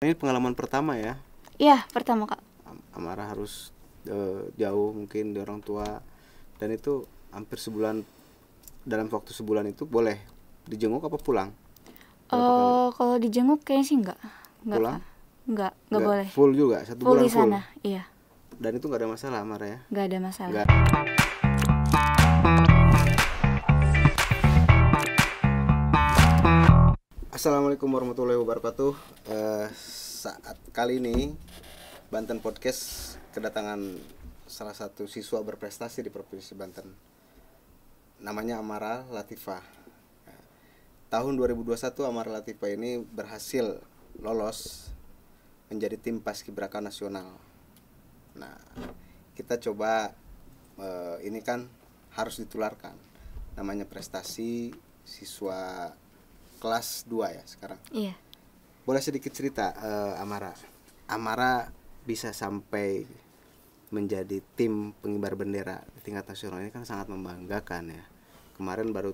Ini pengalaman pertama ya. Iya, pertama Kak. Amara harus jauh mungkin di orang tua, dan itu hampir sebulan. Dalam waktu sebulan itu boleh dijenguk apa pulang? Berapa kali? Kalau dijenguk kayaknya sih enggak Pulang? Kak. Enggak boleh. Full juga, satu Full bulan di full. sana, iya. Dan itu nggak ada masalah Amara ya? Enggak ada masalah. Nggak. Assalamualaikum warahmatullahi wabarakatuh. Saat kali ini Banten Podcast kedatangan salah satu siswa berprestasi di Provinsi Banten. Namanya Amara Latifah. Tahun 2021 Amara Latifah ini berhasil lolos menjadi tim Paskibraka nasional. Nah, kita coba ini kan harus ditularkan. Namanya prestasi siswa kelas 2 ya sekarang. Iya. Boleh sedikit cerita Amara bisa sampai menjadi tim pengibar bendera di tingkat nasional, ini kan sangat membanggakan ya. Kemarin baru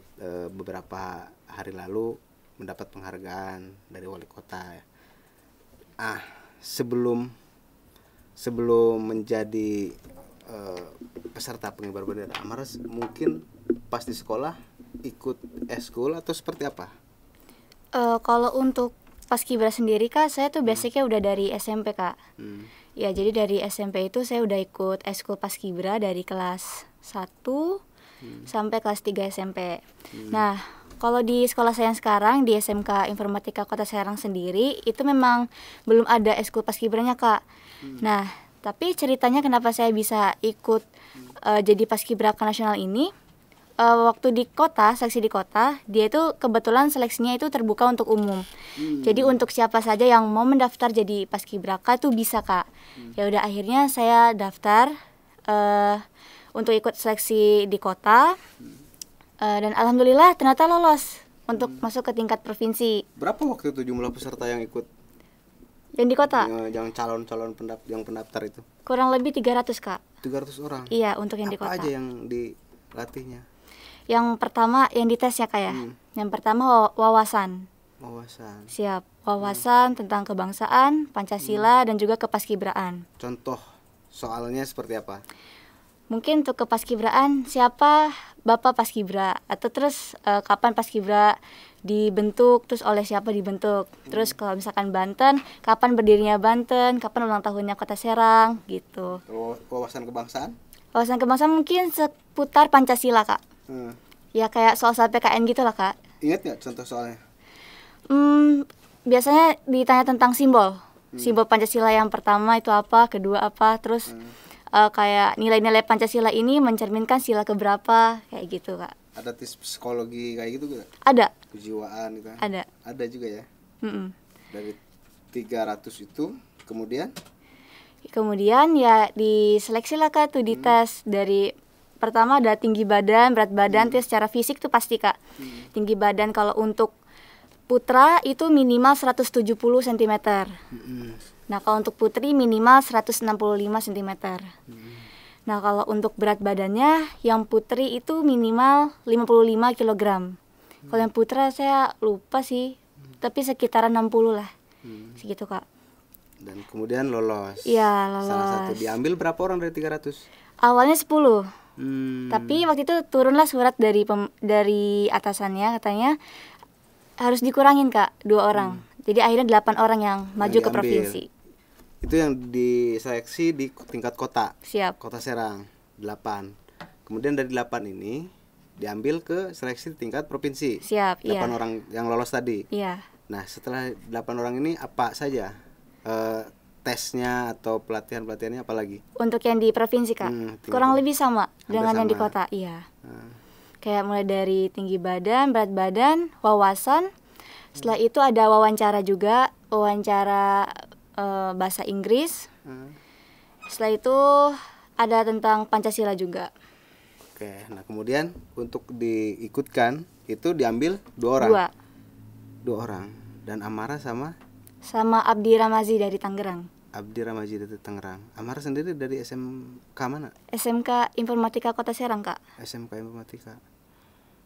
beberapa hari lalu mendapat penghargaan dari wali kota ya. Sebelum menjadi peserta pengibar bendera, Amara mungkin pas di sekolah ikut eskul atau seperti apa? Kalau untuk Paskibra sendiri Kak, saya tuh basicnya udah dari SMP Kak. Ya, jadi dari SMP itu saya udah ikut eskul Paskibra dari kelas 1 sampai kelas 3 SMP. Nah, kalau di sekolah saya yang sekarang di SMK Informatika Kota Serang sendiri itu memang belum ada eskul Paskibranya Kak. Nah, tapi ceritanya kenapa saya bisa ikut jadi Paskibraka nasional ini, waktu di kota, seleksi di kota, dia itu kebetulan seleksinya itu terbuka untuk umum. Jadi untuk siapa saja yang mau mendaftar jadi Paskibraka tuh bisa Kak. Ya udah, akhirnya saya daftar untuk ikut seleksi di kota, dan alhamdulillah ternyata lolos untuk masuk ke tingkat provinsi. Berapa waktu itu jumlah peserta yang ikut? Yang di kota? Yang calon-calon pendaftar itu? Kurang lebih 300 Kak. 300 orang? Iya, untuk yang di kota. Apa aja yang dilatihnya? Yang pertama, yang dites ya Kak ya. Yang pertama wawasan. Wawasan. Siap, wawasan tentang kebangsaan, Pancasila, dan juga kepaskibraan. Contoh soalnya seperti apa? Mungkin untuk kepaskibraan, siapa Bapak Paskibra, atau terus kapan Paskibra dibentuk, terus oleh siapa dibentuk. Terus kalau misalkan Banten, kapan berdirinya Banten, kapan ulang tahunnya Kota Serang, gitu. Wawasan kebangsaan? Wawasan kebangsaan mungkin seputar Pancasila Kak. Ya kayak soal-soal PKN gitu lah Kak. Ingat nggak contoh soalnya? Biasanya ditanya tentang simbol. Simbol Pancasila yang pertama itu apa, kedua apa, terus kayak nilai-nilai Pancasila ini mencerminkan sila keberapa, kayak gitu Kak. Ada tes psikologi kayak gitu gak? Ada. Kejiwaan gitu? Ada juga ya? Dari 300 itu kemudian ya diseleksi lah Kak, tuh dites. Dari pertama ada tinggi badan, berat badan, terus secara fisik tuh pasti Kak. Tinggi badan kalau untuk putra itu minimal 170 cm. Nah, kalau untuk putri minimal 165 cm. Nah, kalau untuk berat badannya yang putri itu minimal 55 kg. Kalau yang putra saya lupa sih, tapi sekitaran 60 lah. Segitu Kak. Dan kemudian lolos. Iya, lolos. Salah satu diambil berapa orang dari 300? Awalnya 10. Tapi waktu itu turunlah surat dari atasannya, katanya harus dikurangin Kak, 2 orang. Jadi akhirnya 8 orang yang maju ke provinsi. Itu yang diseleksi di tingkat kota. Siap. Kota Serang 8. Kemudian dari 8 ini diambil ke seleksi tingkat provinsi. Siap, 8 iya. orang yang lolos tadi. Iya. Nah, setelah 8 orang ini apa saja tesnya atau pelatihannya apa lagi? Untuk yang di provinsi Kak, kurang lebih sama dengan yang di kota. Iya. Kayak mulai dari tinggi badan, berat badan, wawasan. Setelah itu ada wawancara juga, wawancara bahasa Inggris. Setelah itu ada tentang Pancasila juga. Oke, nah kemudian untuk diikutkan itu diambil 2 orang. 2 orang. Dan Amara sama Abdi Ramazi dari Tangerang. Abdi Ramazi dari Tangerang. Amara sendiri dari SMK mana? SMK Informatika Kota Serang Kak. SMK Informatika.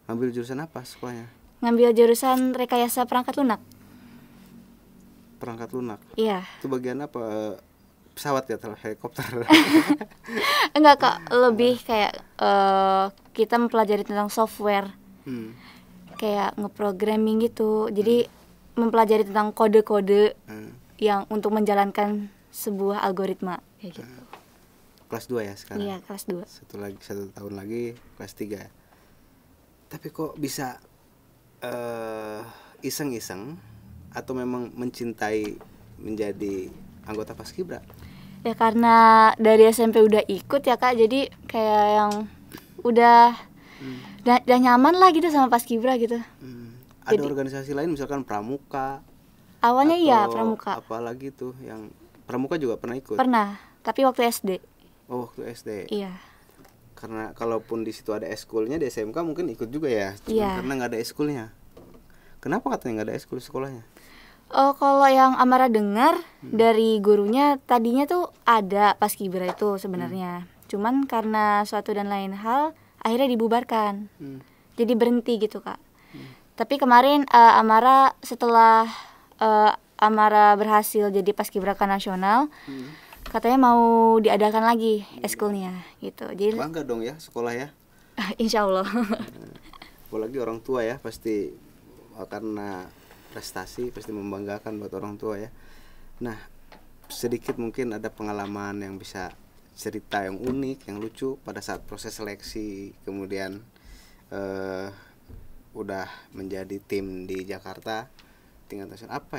Ngambil jurusan apa sekolahnya? Ngambil jurusan rekayasa perangkat lunak. perangkat lunak. Iya. Itu bagian apa? Pesawat ya, helikopter? Enggak Kak, lebih kayak kita mempelajari tentang software. Kayak ngeprogramming gitu. Jadi mempelajari tentang kode-kode yang untuk menjalankan sebuah algoritma kayak gitu. Kelas 2 ya sekarang? Iya, kelas 2. Satu tahun lagi kelas 3. Tapi kok bisa iseng-iseng atau memang mencintai menjadi anggota Paskibra? Ya karena dari SMP udah ikut ya Kak, jadi kayak yang udah nyaman lah gitu sama Paskibra gitu. Ada organisasi lain misalkan Pramuka? Awalnya iya Pramuka. Pramuka. Apalagi tuh yang Pramuka juga pernah ikut? Pernah, tapi waktu SD. Oh, waktu SD. Iya. Karena kalaupun di situ ada eskulnya, di SMK mungkin ikut juga ya. Iya. Karena nggak ada eskulnya. Kenapa katanya nggak ada eskul sekolahnya? Oh, kalau yang Amara dengar dari gurunya, tadinya tuh ada Paskibra itu sebenarnya. Cuman karena suatu dan lain hal akhirnya dibubarkan. Jadi berhenti gitu Kak. Tapi kemarin Amara setelah Amara berhasil jadi Paskibraka nasional, katanya mau diadakan lagi eskulnya gitu. Jadi Bangga dong ya sekolah ya. Insya Allah. Apalagi orang tua ya, pasti karena prestasi pasti membanggakan buat orang tua ya. Nah, sedikit mungkin ada pengalaman yang bisa cerita yang unik, yang lucu pada saat proses seleksi, kemudian udah menjadi tim di Jakarta tingkat nasional. Apa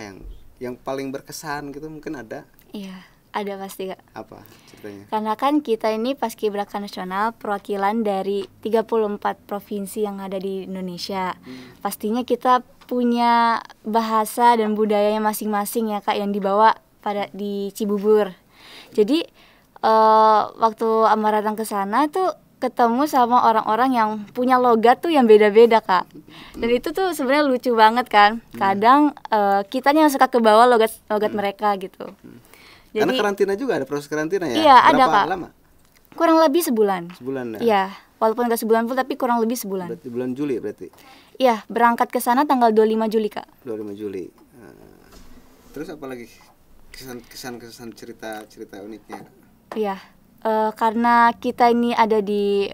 yang paling berkesan gitu, mungkin ada? Iya, ada pasti Kak. Apa ceritanya? Karena kan kita ini Paskibraka nasional perwakilan dari 34 provinsi yang ada di Indonesia. Pastinya kita punya bahasa dan budayanya masing-masing ya Kak, yang dibawa di Cibubur. Jadi waktu Amara datang ke sana tuh ketemu sama orang-orang yang punya logat tuh yang beda-beda Kak. Dan itu tuh sebenarnya lucu banget kan. Kadang kitanya yang suka ke bawah logat mereka gitu. Jadi, karena karantina juga, ada proses karantina ya? Iya, ada Kak. Lama? Kurang lebih sebulan. Sebulan ya? Iya, walaupun nggak sebulan full tapi kurang lebih sebulan. Berarti bulan Juli berarti? Iya, berangkat ke sana tanggal 25 Juli Kak. 25 Juli. Terus apa lagi kesan cerita uniknya? Iya, karena kita ini ada di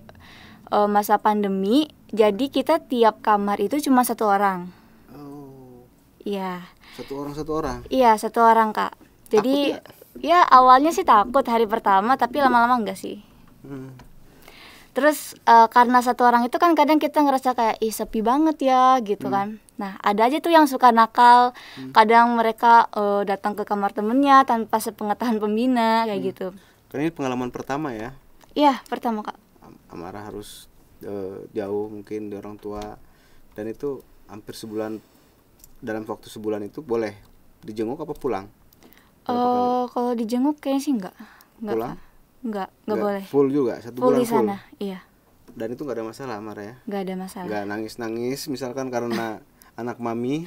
masa pandemi, jadi kita tiap kamar itu cuma 1 orang. Oh. Iya. Satu orang? Iya, 1 orang Kak. Jadi ya awalnya sih takut hari pertama, tapi lama-lama enggak sih. Terus karena 1 orang itu kan kadang kita ngerasa kayak sepi banget ya gitu kan. Nah ada aja tuh yang suka nakal. Kadang mereka datang ke kamar temennya tanpa sepengetahuan pembina kayak gitu. Karena ini pengalaman pertama ya? Iya pertama Kak. Amara harus jauh mungkin di orang tua, dan itu hampir sebulan. Dalam waktu sebulan itu boleh dijenguk apa pulang? Kalau dijenguk kayaknya sih enggak. Pulang? Enggak boleh. Full juga, 1 full bulan di sana, iya. Dan itu nggak ada masalah Amara ya? Nggak ada masalah. Nggak nangis misalkan karena anak mami?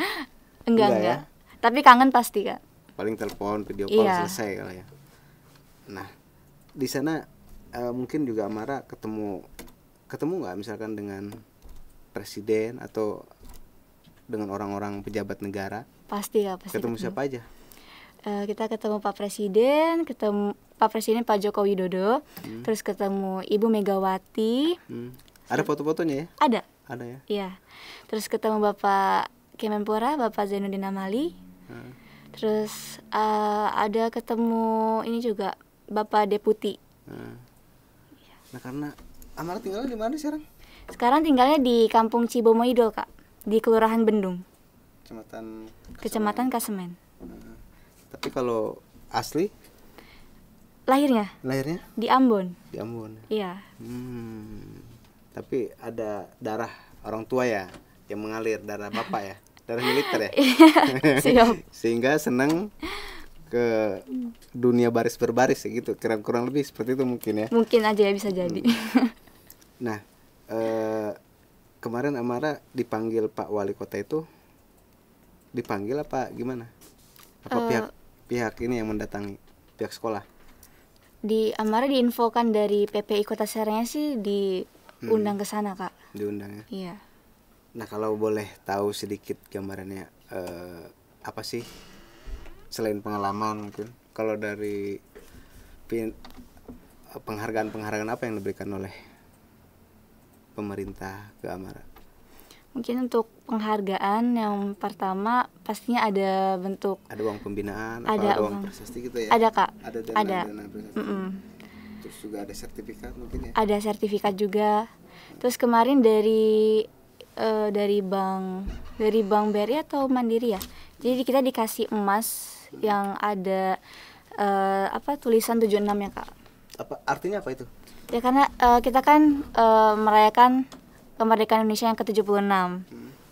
Enggak. Ya? Tapi kangen pasti Kak. Paling telepon, video call, iya. Selesai kalau ya. Nah, di sana mungkin juga Amara ketemu nggak misalkan dengan presiden atau dengan orang-orang pejabat negara? Pasti Kak, pasti. Ketemu siapa aja? Kita ketemu Pak Presiden, Pak Joko Widodo, terus ketemu Ibu Megawati. Ada foto-fotonya ya? Ada ya? Iya. Terus ketemu Bapak Kemenpora, Bapak Zainuddin Amali. Terus ada ketemu ini juga Bapak Deputi. Nah karena Amara tinggalnya di mana sekarang? Sekarang tinggalnya di Kampung Cibomoidul Kak, di Kelurahan Bendung, Kecamatan Kasemen. Tapi kalau asli? Lahirnya di Ambon. Di Ambon. Iya. Tapi ada darah orang tua ya yang mengalir, darah bapak ya, darah militer ya. Siap. Sehingga senang ke dunia baris berbaris ya gitu, kurang lebih seperti itu mungkin ya. Mungkin aja ya, bisa jadi. Nah, kemarin Amara dipanggil Pak Wali Kota itu, dipanggil apa gimana? Apa pihak ini yang mendatangi, pihak sekolah? Di Amara diinfokan dari PPI Kota Serangnya sih diundang ke sana Kak. Diundang ya? Iya. Nah kalau boleh tahu sedikit gambarannya, apa sih selain pengalaman mungkin kalau dari penghargaan apa yang diberikan oleh pemerintah ke Amara? Mungkin untuk penghargaan yang pertama pastinya ada bentuk, Ada uang pembinaan, ada ada uang uang, prestasi gitu ya? ada Kak, Ada ada. dana prestasi. Terus juga ada sertifikat mungkin ya? Ada sertifikat juga. Terus kemarin dari bank BRI atau Mandiri ya. Jadi kita dikasih emas yang ada tulisan 76 ya Kak. Apa artinya apa itu? Ya karena kita kan merayakan kemerdekaan Indonesia yang ke-76.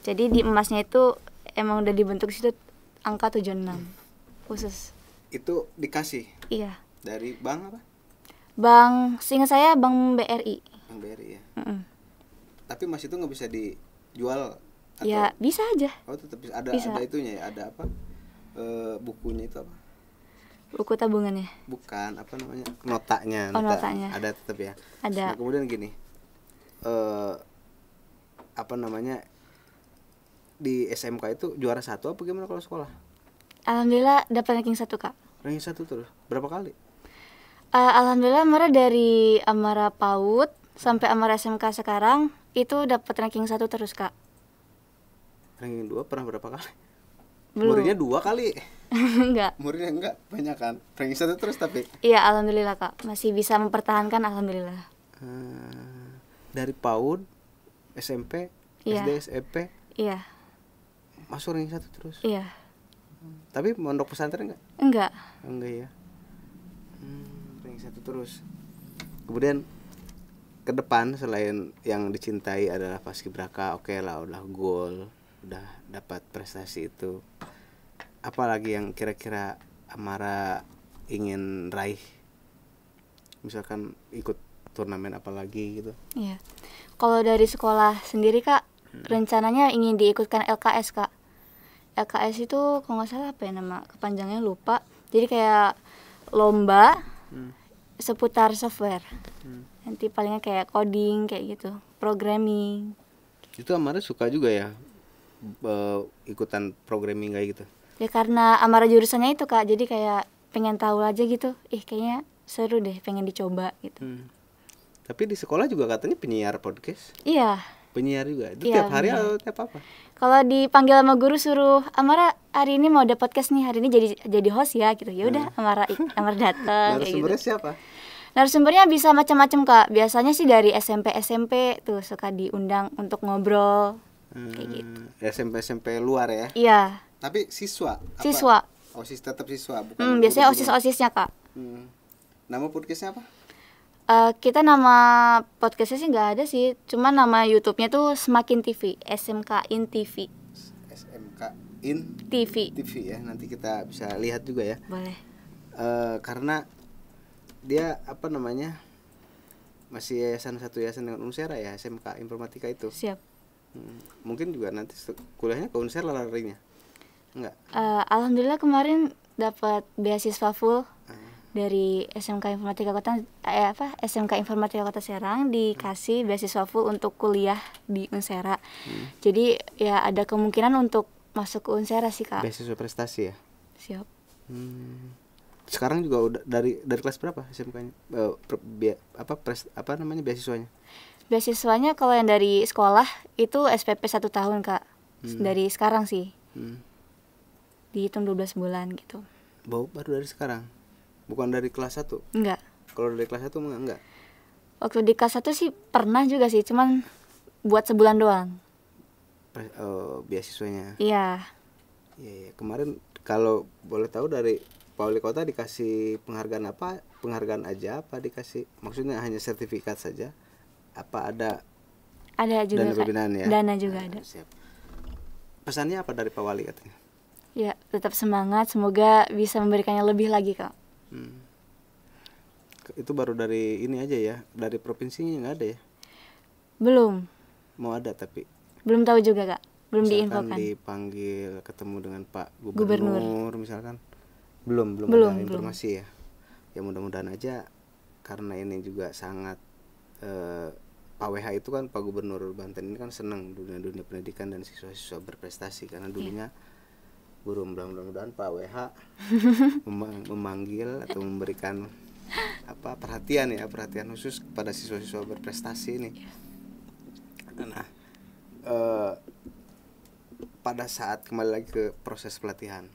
Jadi di emasnya itu emang udah dibentuk situ angka 76 khusus. Itu dikasih Iya. dari bank apa? Seingat saya Bank BRI. Bank BRI ya. Tapi emas itu nggak bisa dijual atau? Ya bisa aja. Oh tetap ada Bisa. ada itunya ya, ada apa? Bukunya itu apa? Buku tabungannya. Bukan, apa namanya? Notanya. Oh, notanya. Ada tetap ya. Ada. Nah, kemudian gini. Apa namanya? Di SMK itu juara 1 apa gimana kalau sekolah? Alhamdulillah dapat ranking 1 Kak. Ranking 1 terus. Berapa kali? Alhamdulillah Amara dari Amara PAUD sampai Amara SMK sekarang itu dapat ranking 1 terus Kak. Ranking 2 pernah berapa kali? Belum. Muridnya 2 kali. Enggak. Muridnya enggak, banyak kan. Ranking 1 terus tapi. Iya, alhamdulillah Kak. Masih bisa mempertahankan alhamdulillah. Dari PAUD, SMP, Iya. SD, SMP Iya. masuk ranking 1 terus. Iya. Tapi mondok pesantren enggak? Enggak. Enggak ya. Ranking 1 terus. Kemudian ke depan selain yang dicintai adalah paskibraka, oke lah udah gol, udah dapat prestasi itu. Apalagi yang kira-kira Amara ingin raih? Misalkan ikut turnamen apa lagi gitu. Iya. Kalau dari sekolah sendiri Kak, rencananya ingin diikutkan LKS Kak. LKS itu kalau nggak salah apa ya nama kepanjangannya lupa. Jadi kayak lomba seputar software. Nanti palingnya kayak coding kayak gitu, programming. Itu Amara suka juga ya ikutan programming kayak gitu. Ya karena Amara jurusannya itu Kak, jadi kayak pengen tahu aja gitu. Kayaknya seru deh, pengen dicoba gitu. Tapi di sekolah juga katanya penyiar podcast. Iya. Penyiar juga. Itu Iya, tiap hari penyiar. atau tiap apa? Kalau dipanggil sama guru suruh Amara hari ini mau ada podcast nih, hari ini jadi host ya gitu. Ya udah Amara datang kayak gitu. Narasumbernya siapa? Narasumbernya bisa macam-macam Kak. Biasanya sih dari SMP tuh suka diundang untuk ngobrol kayak gitu. SMP luar ya. Iya. Tapi siswa. Apa? Siswa. OSIS tetap siswa bukan. Biasanya guru-guru. OSIS-OSISnya Kak. Nama podcastnya apa? Kita nama podcastnya sih nggak ada sih, cuma nama YouTube-nya tuh Semakin TV, SMK In TV. SMK In TV. TV ya. Nanti kita bisa lihat juga ya. Boleh. Karena dia apa namanya masih satu yayasan dengan Unsera ya, SMK Informatika itu. Siap. Mungkin juga nanti kuliahnya ke Unsera larinya. Enggak. Alhamdulillah kemarin dapat beasiswa full dari SMK Informatika SMK Informatika Kota Serang, dikasih beasiswa full untuk kuliah di Unsera. Jadi ya ada kemungkinan untuk masuk ke Unsera sih Kak. Beasiswa prestasi ya. Siap. Sekarang juga udah dari kelas berapa SMK-nya? Apa namanya beasiswanya? Beasiswanya kalau yang dari sekolah itu SPP 1 tahun Kak. Dari sekarang sih. Dihitung 12 bulan gitu. Baru dari sekarang. Bukan dari kelas 1? Enggak. Kalau dari kelas 1 enggak? Waktu di kelas 1 sih pernah juga sih, cuman buat sebulan doang. Beasiswanya. Iya. Iya. Kemarin kalau boleh tahu dari Pak Wali Kota dikasih penghargaan apa? Penghargaan aja apa dikasih? Maksudnya hanya sertifikat saja? Apa ada juga dana pembinaan ya? Dana juga ada. Siap. Pesannya apa dari Pak Wali katanya? Ya, tetap semangat, semoga bisa memberikannya lebih lagi Kak. Itu baru dari ini aja ya, dari provinsinya nggak ada ya? Belum. Mau ada tapi Belum tahu juga Kak, belum misalkan diinfokan. dipanggil ketemu dengan Pak Gubernur misalkan belum ada informasi ya. Ya mudah-mudahan aja, karena ini juga sangat Pak WH itu kan Pak Gubernur Banten ini kan senang dunia pendidikan dan siswa-siswa berprestasi, karena dulunya guru, mudah-mudahan Pak WH memanggil atau memberikan perhatian khusus kepada siswa-siswa berprestasi ini. Nah, pada saat kembali lagi ke proses pelatihan,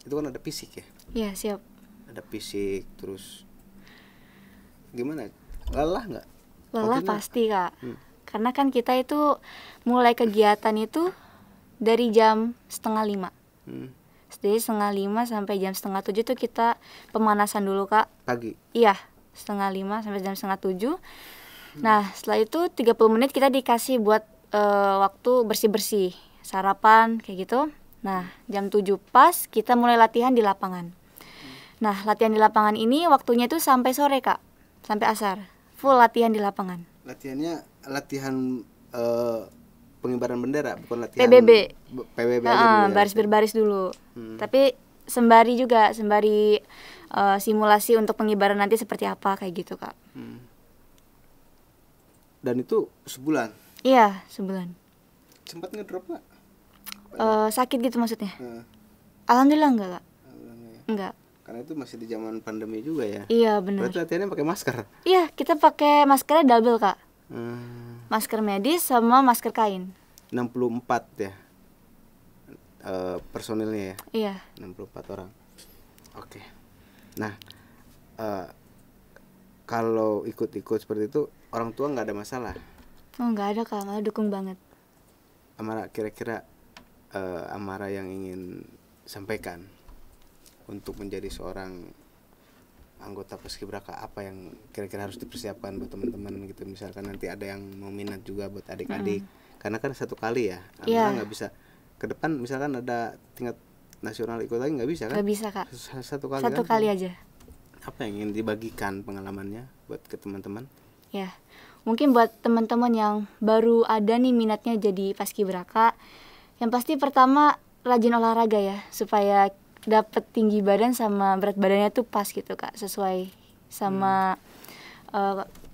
itu kan ada fisik ya? Iya, siap. Ada fisik, terus gimana? Lelah nggak? Lelah pasti, Kak. Karena kan kita itu mulai kegiatan itu dari jam 4:30. Jadi 4:30 sampai jam 6:30 tuh kita pemanasan dulu, Kak. Pagi? Iya, 5:30 sampai jam 6:30. Nah, setelah itu 30 menit kita dikasih buat waktu bersih-bersih, sarapan kayak gitu. Nah, jam 7 pas kita mulai latihan di lapangan. Nah, latihan di lapangan ini waktunya tuh sampai sore, Kak. Sampai asar. Full latihan di lapangan. Latihannya latihan pengibaran bendera, bukan latihan PBB. PBB aja dulu ya. Baris berbaris dulu. Tapi sembari simulasi untuk pengibaran nanti seperti apa kayak gitu, Kak. Dan itu sebulan? Iya, sebulan. Sempat ngedrop nggak? Sakit gitu maksudnya? Alhamdulillah enggak, Kak. Enggak. Karena itu masih di zaman pandemi juga ya. Iya, benar. Berarti latihannya pakai masker? Iya, kita pakai maskernya double, Kak. Masker medis sama masker kain. 64 ya personilnya ya? Iya. 64 orang. Oke. Nah, kalau ikut-ikut seperti itu orang tua nggak ada masalah? Oh, nggak ada, Kak, malah dukung banget. Amara, kira-kira Amara yang ingin sampaikan untuk menjadi seorang anggota Paskibraka, apa yang kira-kira harus dipersiapkan buat teman-teman gitu, misalkan nanti ada yang mau minat juga buat adik-adik, karena kan satu kali ya, Amara nggak bisa ke depan, misalkan ada tingkat nasional ikut lagi nggak bisa kan? Nggak bisa, Kak. Satu kali Satu kali aja. Apa yang ingin dibagikan pengalamannya buat ke teman-teman? Ya, mungkin buat teman-teman yang baru ada nih minatnya jadi Paskibraka, yang pasti pertama rajin olahraga ya, supaya dapat tinggi badan sama berat badannya tuh pas gitu, Kak, sesuai sama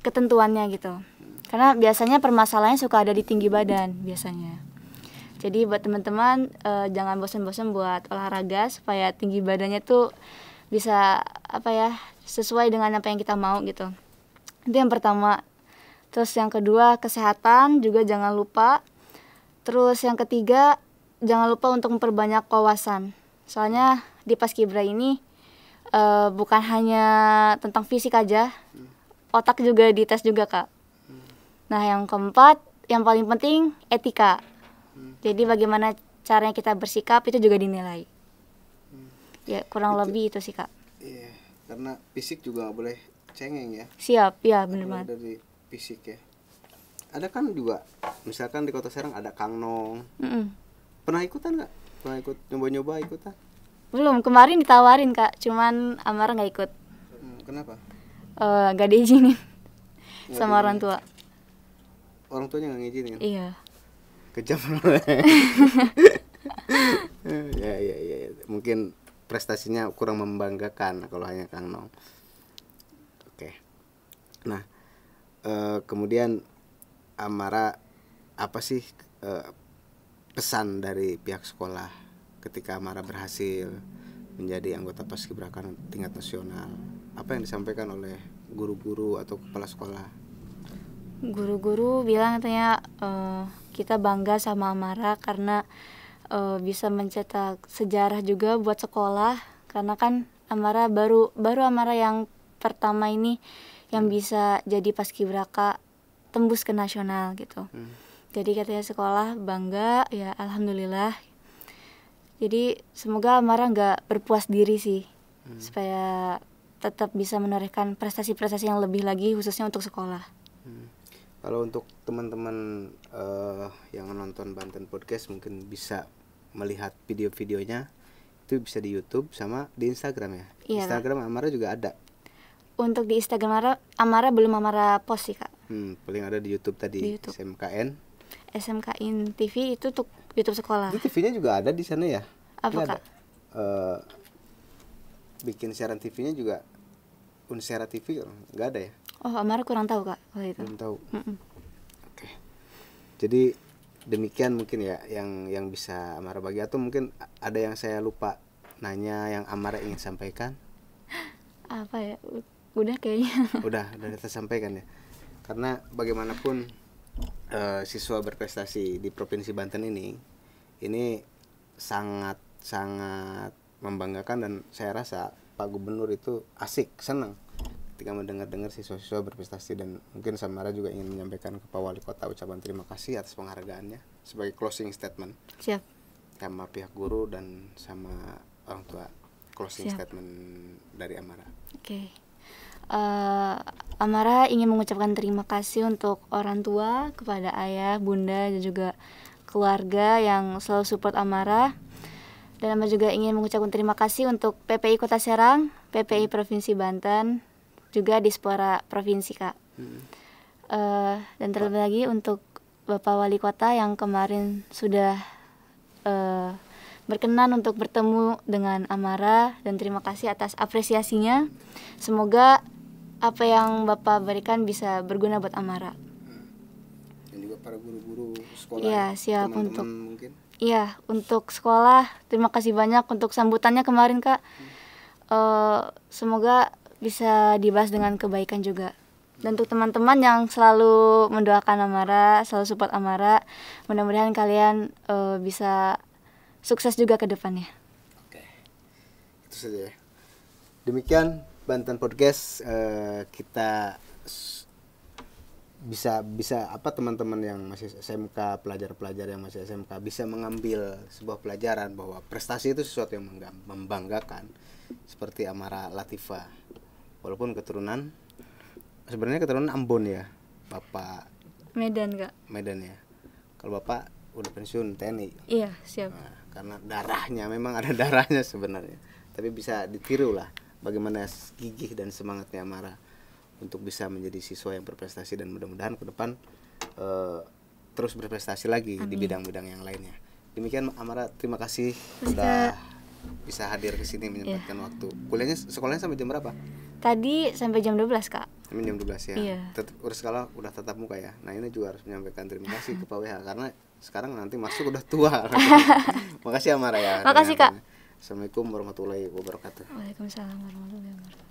ketentuannya gitu. Karena biasanya permasalahannya suka ada di tinggi badan biasanya. Jadi buat teman-teman jangan bosan-bosan buat olahraga supaya tinggi badannya tuh bisa sesuai dengan apa yang kita mau gitu. Itu yang pertama. Terus yang kedua, kesehatan juga jangan lupa. Terus yang ketiga, jangan lupa untuk memperbanyak wawasan. Soalnya di Paskibra ini bukan hanya tentang fisik aja, otak juga dites juga, Kak. Nah, yang keempat, yang paling penting etika. Jadi bagaimana caranya kita bersikap itu juga dinilai. Ya, kurang lebih itu sih, Kak. Iya, karena fisik juga gak boleh cengeng ya. Siap, ya bener banget. Dari fisik ya. Ada kan juga, misalkan di Kota Serang ada Kang Nong. Pernah ikutan nggak? Pernah ikut nyoba-nyoba ikutan? Belum, kemarin ditawarin, Kak, cuman Amara nggak ikut. Kenapa? Gak diizinin sama orang tua. Orang tuanya nggak ngizinin? Iya. Kejam. Ya. Mungkin prestasinya kurang membanggakan kalau hanya Kang Nong. Oke. Nah, kemudian Amara, apa sih pesan dari pihak sekolah ketika Amara berhasil menjadi anggota Paskibraka tingkat nasional? Apa yang disampaikan oleh guru-guru atau kepala sekolah? Guru-guru bilang katanya kita bangga sama Amara karena bisa mencetak sejarah juga buat sekolah, karena kan Amara baru Amara yang pertama ini yang bisa jadi Paskibraka tembus ke nasional gitu. Jadi katanya sekolah bangga ya, alhamdulillah. Jadi semoga Amara nggak berpuas diri sih, supaya tetap bisa menorehkan prestasi-prestasi yang lebih lagi khususnya untuk sekolah. Kalau untuk teman-teman yang nonton Banten Podcast mungkin bisa melihat video-videonya, itu bisa di YouTube sama di Instagram ya. Iya, Instagram Amara juga ada. Untuk di Instagram Amara belum Amara post sih, Kak. Paling ada di YouTube tadi. Di YouTube. SMKN TV itu untuk YouTube sekolah. Itu TV-nya juga ada di sana ya? Apa, Kak? Bikin siaran TV-nya juga Unsera TV nggak ada ya? Oh, Amara kurang tahu, Kak, kalau itu. Belum tahu. Oke. Jadi Demikian mungkin ya yang bisa Amara bagi, atau mungkin ada yang saya lupa nanya yang Amara ingin sampaikan. Apa ya, udah kayaknya. udah tersampaikan ya, karena bagaimanapun siswa berprestasi di Provinsi Banten ini sangat membanggakan, dan saya rasa Pak Gubernur itu asik, senang ketika mendengar siswa-siswa berprestasi. Dan mungkin Samara juga ingin menyampaikan ke Pak Wali Kota ucapan terima kasih atas penghargaannya sebagai closing statement. Siap. Sama pihak guru dan sama orang tua, closing Siap. statement dari Amara. Oke. Amara ingin mengucapkan terima kasih untuk orang tua, kepada ayah, bunda, dan juga keluarga yang selalu support Amara. Dan Amara juga ingin mengucapkan terima kasih untuk PPI Kota Serang, PPI Provinsi Banten, juga Dispora Provinsi, Kak. Dan terlebih lagi untuk Bapak Wali Kota yang kemarin sudah berkenan untuk bertemu dengan Amara, dan terima kasih atas apresiasinya. Semoga apa yang Bapak berikan bisa berguna buat Amara. Dan juga para guru-guru sekolah. Iya, siap. Teman-teman untuk mungkin. Iya, untuk sekolah terima kasih banyak untuk sambutannya kemarin, Kak. Semoga bisa dibahas dengan kebaikan juga. Dan untuk teman-teman yang selalu mendoakan Amara, selalu support Amara, mudah-mudahan kalian bisa sukses juga ke depannya. Oke, itu saja ya. Demikian Banten Podcast. Kita bisa apa, teman-teman yang masih SMK, pelajar-pelajar yang masih SMK bisa mengambil sebuah pelajaran bahwa prestasi itu sesuatu yang membanggakan, seperti Amara Latifa. Walaupun sebenarnya keturunan Ambon ya, Bapak Medan, Kak. Medan ya. Kalau Bapak udah pensiun TNI. Iya, siap. Nah, karena darahnya memang ada darahnya sebenarnya, tapi bisa ditiru lah bagaimana gigih dan semangatnya Amara untuk bisa menjadi siswa yang berprestasi, dan mudah-mudahan ke depan terus berprestasi lagi. Amin. Di bidang-bidang yang lainnya. Demikian Amara, terima kasih sudah bisa hadir ke sini menyempatkan waktu. Sekolahnya sampai jam berapa? Tadi sampai jam 12, Kak. Sampai jam 12 ya. Iya. Udah tatap muka ya. Nah, ini juga harus menyampaikan terima kasih ke Pak WH, karena sekarang nanti masuk udah tua. Makasih Amara ya. Makasih, Kak. Assalamualaikum warahmatullahi wabarakatuh. Waalaikumsalam warahmatullahi wabarakatuh.